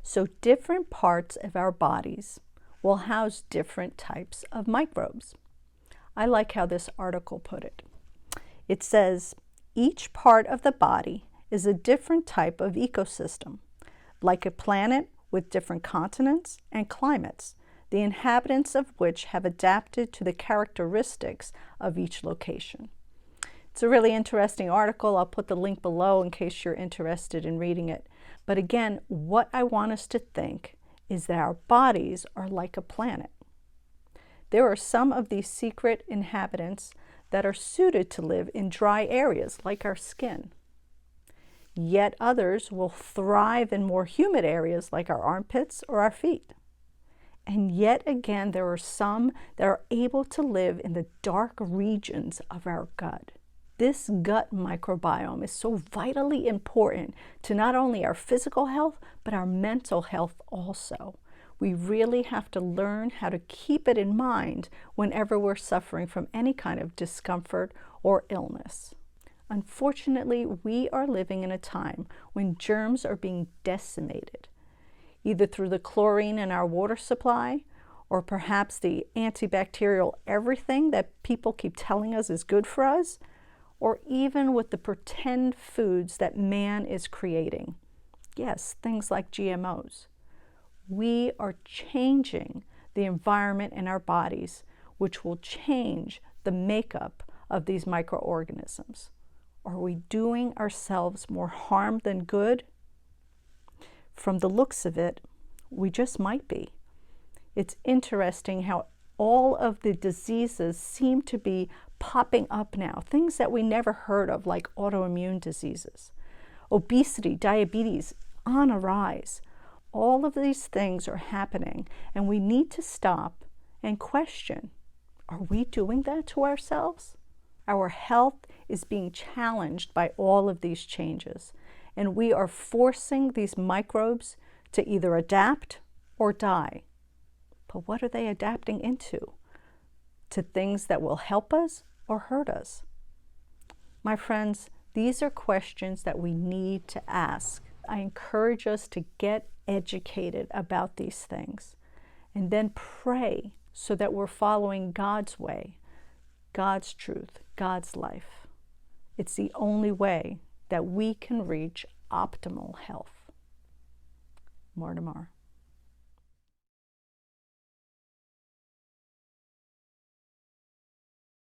So different parts of our bodies will house different types of microbes. I like how this article put it. It says, each part of the body is a different type of ecosystem, like a planet with different continents and climates, the inhabitants of which have adapted to the characteristics of each location. It's a really interesting article. I'll put the link below in case you're interested in reading it. But again, what I want us to think is that our bodies are like a planet. There are some of these secret inhabitants that are suited to live in dry areas like our skin. Yet others will thrive in more humid areas like our armpits or our feet. And yet again, there are some that are able to live in the dark regions of our gut. This gut microbiome is so vitally important to not only our physical health, but our mental health also. We really have to learn how to keep it in mind whenever we're suffering from any kind of discomfort or illness. Unfortunately, we are living in a time when germs are being decimated, either through the chlorine in our water supply, or perhaps the antibacterial everything that people keep telling us is good for us, or even with the pretend foods that man is creating. Yes, things like GMOs. We are changing the environment in our bodies, which will change the makeup of these microorganisms. Are we doing ourselves more harm than good? From the looks of it, we just might be. It's interesting how all of the diseases seem to be popping up now, things that we never heard of, like autoimmune diseases, obesity, diabetes, on a rise. All of these things are happening, and we need to stop and question, are we doing that to ourselves? Our health is being challenged by all of these changes, and we are forcing these microbes to either adapt or die. But what are they adapting into? To things that will help us or hurt us? My friends, these are questions that we need to ask. I encourage us to get educated about these things and then pray so that we're following God's way, God's truth, God's life. It's the only way that we can reach optimal health. More tomorrow.